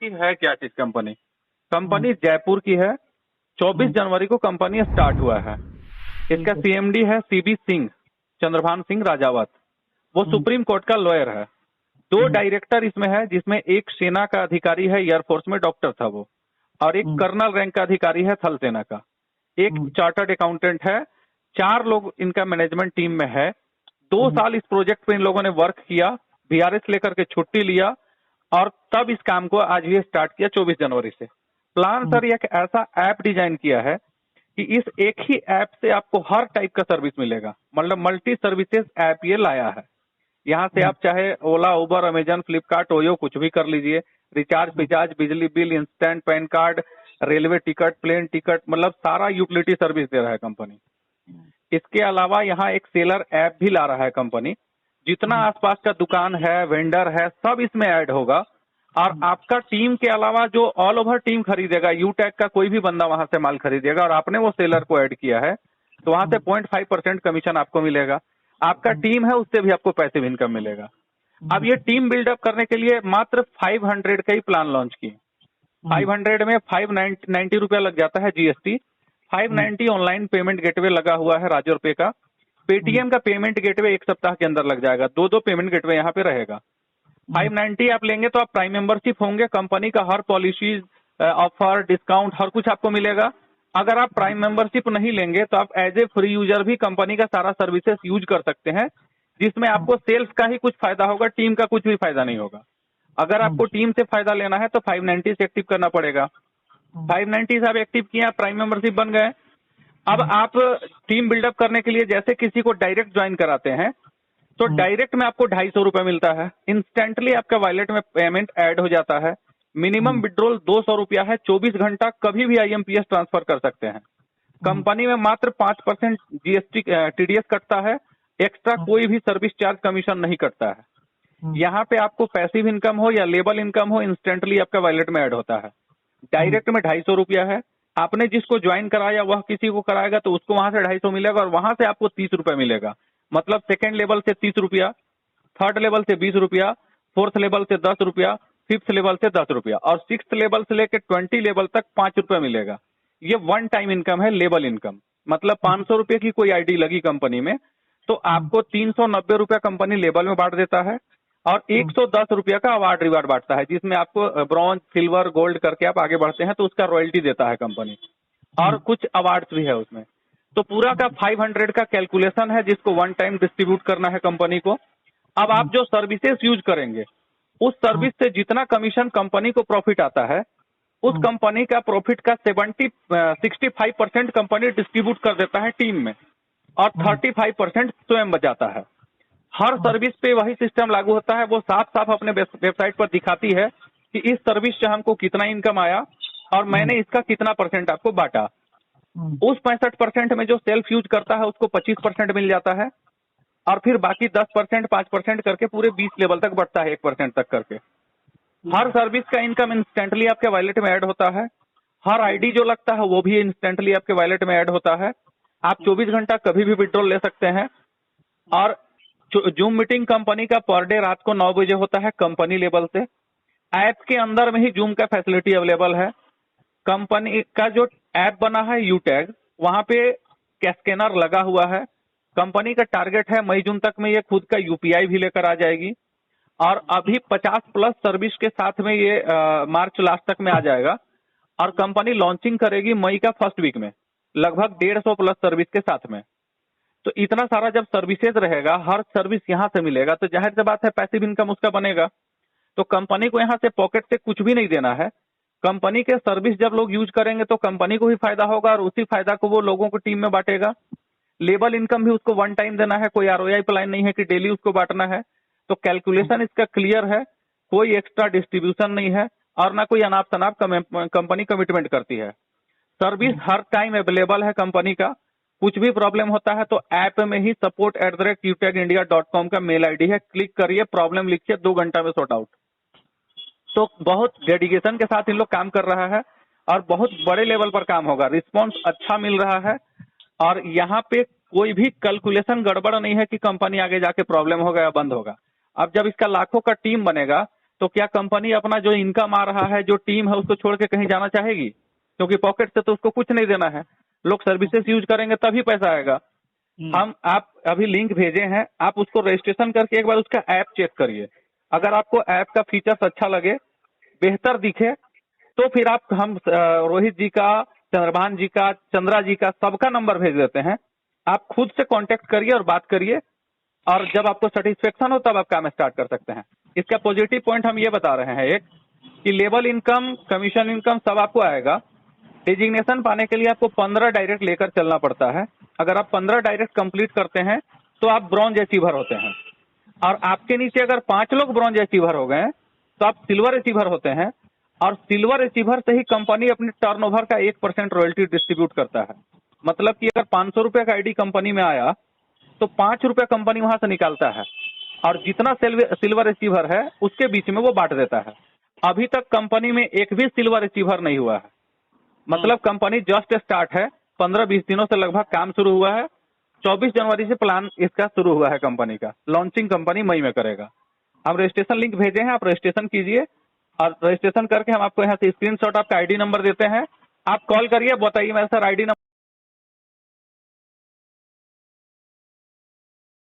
की है क्या चीज कंपनी? कंपनी जयपुर की है। 24 जनवरी को कंपनी स्टार्ट हुआ है। इसका सीएमडी है सीबी सिंह, चंद्रभान सिंह राजावत। वो सुप्रीम कोर्ट का लॉयर है। 2 डायरेक्टर इसमें है, जिसमें एक सेना का अधिकारी है, एयरफोर्स में डॉक्टर था वो, और एक कर्नल रैंक का अधिकारी है थल सेना का। एक चार्टर्ड अकाउंटेंट है। 4 लोग इनका मैनेजमेंट टीम में है। 2 साल इस प्रोजेक्ट पे इन लोगों ने वर्क किया, वीआरएस लेकर के छुट्टी लिया, और तब इस काम को आज ये स्टार्ट किया 24 जनवरी से। प्लान सर एक ऐसा ऐप डिजाइन किया है कि इस एक ही ऐप से आपको हर टाइप का सर्विस मिलेगा, मतलब मल्टी सर्विसेज ऐप ये लाया है। यहाँ से आप चाहे ओला, उबर, अमेजन, फ्लिपकार्ट, ओयो कुछ भी कर लीजिए। रिचार्ज, पिचार्ज, बिजली bill, instant, PAN card, railway ticket, plane ticket, मतलब सारा यूटिलिटी सर्विस दे रहा है कंपनी। इसके अलावा यहाँ एक सेलर ऐप भी ला रहा है कंपनी। जितना आसपास का दुकान है, वेंडर है, सब इसमें ऐड होगा। और आपका टीम के अलावा जो ऑल ओवर टीम खरीदेगा, यूटैग का कोई भी बंदा वहां से माल खरीदेगा और आपने वो सेलर को ऐड किया है, तो वहां से 0.5% कमीशन आपको मिलेगा। आपका टीम है, उससे भी आपको पैसिव इनकम मिलेगा। अब ये टीम बिल्डअप करने के लिए मात्र 500 का ही प्लान लॉन्च किए। 500 में 590 रुपया लग जाता है जीएसटी। 590 ऑनलाइन पेमेंट गेटवे लगा हुआ है राजोर पे का। पेटीएम का पेमेंट गेटवे 1 सप्ताह के अंदर लग जाएगा। 2 पेमेंट गेटवे यहाँ पे रहेगा। 590 आप लेंगे तो आप प्राइम मेंबरशिप होंगे। कंपनी का हर पॉलिसीज, ऑफर, डिस्काउंट, हर कुछ आपको मिलेगा। अगर आप प्राइम मेंबरशिप नहीं लेंगे तो आप एज ए फ्री यूजर भी कंपनी का सारा सर्विसेज यूज कर सकते हैं, जिसमें आपको सेल्स का ही कुछ फायदा होगा, टीम का कुछ भी फायदा नहीं होगा। अगर आपको टीम से फायदा लेना है तो 590 से एक्टिव करना पड़ेगा। 590 से आप एक्टिव किए, आप प्राइम मेंबरशिप बन गए। अब आप टीम बिल्डअप करने के लिए जैसे किसी को डायरेक्ट ज्वाइन कराते हैं, तो डायरेक्ट में आपको 250 रुपए मिलता है। इंस्टेंटली आपका वॉलेट में पेमेंट ऐड हो जाता है। मिनिमम विड्रॉल 200 रुपया है। 24 घंटा कभी भी आईएमपीएस ट्रांसफर कर सकते हैं। कंपनी में मात्र 5% जीएसटी टीडीएस कटता है। एक्स्ट्रा कोई भी सर्विस चार्ज कमीशन नहीं कटता है। यहाँ पे आपको पैसिव इनकम हो या लेबल इनकम हो, इंस्टेंटली आपका वॉलेट में ऐड होता है। डायरेक्ट में 250 रुपया है। आपने जिसको ज्वाइन कराया वह किसी को कराएगा तो उसको वहां से 250 मिलेगा, और वहां से आपको 30 रुपए मिलेगा। मतलब सेकेंड लेवल से 30 रुपया, थर्ड लेवल से 20 रुपया, फोर्थ लेवल से 10 रुपया, फिफ्थ लेवल से 10 रुपया, और सिक्स लेवल से लेकर 20 लेवल तक 5 रुपया मिलेगा। ये वन टाइम इनकम है, लेवल इनकम। मतलब 500 रुपये की कोई आईडी लगी कंपनी में तो आपको 390 रुपया कंपनी लेवल में बांट देता है, और 110 रुपया का अवार्ड रिवार्ड बांटता है, जिसमें आपको ब्रॉन्ज, सिल्वर, गोल्ड करके आप आगे बढ़ते हैं तो उसका रॉयल्टी देता है कंपनी, और कुछ अवार्ड्स भी है उसमें। तो पूरा का 500 का कैलकुलेशन है, जिसको वन टाइम डिस्ट्रीब्यूट करना है कंपनी को। अब आप जो सर्विसेज यूज करेंगे, उस सर्विस से जितना कमीशन कंपनी को प्रॉफिट आता है, उस कंपनी का प्रॉफिट का 65% कंपनी डिस्ट्रीब्यूट कर देता है टीम में, और 35% स्वयं बचाता है। हर सर्विस पे वही सिस्टम लागू होता है। वो साफ साफ अपने वेबसाइट पर दिखाती है कि इस सर्विस से हमको कितना इनकम आया और मैंने इसका कितना परसेंट आपको बांटा। उस 65% में जो सेल्फ यूज करता है उसको 25% मिल जाता है, और फिर बाकी 10%, 5% करके पूरे 20 लेवल तक बढ़ता है, 1% तक करके। हर सर्विस का इनकम इंस्टेंटली आपके वॉलेट में ऐड होता है। हर आईडी जो लगता है वो भी इंस्टेंटली आपके वॉलेट में ऐड होता है। आप 24 घंटा कभी भी विड्रॉल ले सकते हैं। और जूम मीटिंग कंपनी का पर डे रात को 9 बजे होता है कंपनी लेवल से। ऐप के अंदर में ही जूम का फैसिलिटी अवेलेबल है। कंपनी का जो ऐप बना है यूटैग, वहां पे स्कैनर लगा हुआ है। कंपनी का टारगेट है मई जून तक में ये खुद का यूपीआई भी लेकर आ जाएगी, और अभी 50+ सर्विस के साथ में ये मार्च लास्ट तक में आ जाएगा, और कंपनी लॉन्चिंग करेगी मई का फर्स्ट वीक में, लगभग 150+ सर्विस के साथ में। तो इतना सारा जब सर्विसेज रहेगा, हर सर्विस यहाँ से मिलेगा, तो जाहिर सी बात है पैसिव इनकम उसका बनेगा। तो कंपनी को यहाँ से पॉकेट से कुछ भी नहीं देना है। कंपनी के सर्विस जब लोग यूज करेंगे तो कंपनी को भी फायदा होगा, और उसी फायदा को वो लोगों को टीम में बांटेगा। लेबल इनकम भी उसको वन टाइम देना है, कोई आरओआई प्लान नहीं है कि डेली उसको बांटना है। तो कैलकुलेशन इसका क्लियर है, कोई एक्स्ट्रा डिस्ट्रीब्यूशन नहीं है, और ना कोई अनाप शनाप कंपनी कमिटमेंट करती है। सर्विस हर टाइम अवेलेबल है कंपनी का। कुछ भी प्रॉब्लम होता है तो ऐप में ही support@qtagindia.com का मेल आईडी है, क्लिक करिए, प्रॉब्लम लिखिए, 2 घंटा में सॉर्ट आउट। तो बहुत डेडिकेशन के साथ इन लोग काम कर रहा है, और बहुत बड़े लेवल पर काम होगा। रिस्पॉन्स अच्छा मिल रहा है, और यहाँ पे कोई भी कैलकुलेशन गड़बड़ नहीं है कि कंपनी आगे जाके प्रॉब्लम होगा या बंद होगा। अब जब इसका लाखों का टीम बनेगा तो क्या कंपनी अपना जो इनकम आ रहा है, जो टीम है, उसको छोड़ के कहीं जाना चाहेगी? क्योंकि पॉकेट से तो उसको कुछ नहीं देना है, लोग सर्विसेज यूज करेंगे तभी पैसा आएगा। आप अभी लिंक भेजे हैं, आप उसको रजिस्ट्रेशन करके एक बार उसका ऐप चेक करिए। अगर आपको ऐप का फीचर्स अच्छा लगे, बेहतर दिखे, तो फिर आप हम रोहित जी का, चंद्रभान जी का, चंद्रा जी का, सबका नंबर भेज देते हैं। आप खुद से कांटेक्ट करिए और बात करिए, और जब आपको सेटिस्फेक्शन हो तब आप काम स्टार्ट कर सकते हैं। इसका पॉजिटिव पॉइंट हम ये बता रहे हैं, एक कि लेबल इनकम, कमीशन इनकम सब आपको आएगा। डिजिग्नेशन पाने के लिए आपको 15 डायरेक्ट लेकर चलना पड़ता है। अगर आप 15 डायरेक्ट कंप्लीट करते हैं तो आप ब्रॉन्ज अचीवर होते हैं, और आपके नीचे अगर 5 लोग ब्रॉन्ज अचीवर हो गए तो आप सिल्वर अचीवर होते हैं। और सिल्वर अचीवर से ही कंपनी अपने टर्नओवर का 1% रॉयल्टी डिस्ट्रीब्यूट करता है। मतलब कि अगर 500 रुपए का आईडी कंपनी में आया तो 5 रुपए कंपनी वहां से निकालता है, और जितना सिल्वर अचीवर है उसके बीच में वो बांट देता है। अभी तक कंपनी में एक भी सिल्वर अचीवर नहीं हुआ है। मतलब कंपनी जस्ट स्टार्ट है, 15-20 दिनों से लगभग काम शुरू हुआ है। 24 जनवरी से प्लान इसका शुरू हुआ है कंपनी का। लॉन्चिंग कंपनी मई में करेगा। हम रजिस्ट्रेशन लिंक भेजे हैं, आप रजिस्ट्रेशन कीजिए, और रजिस्ट्रेशन करके हम आपको यहाँ से स्क्रीनशॉट आपका आईडी नंबर देते हैं। आप कॉल करिए, बताइए मेरा सर आईडी नंबर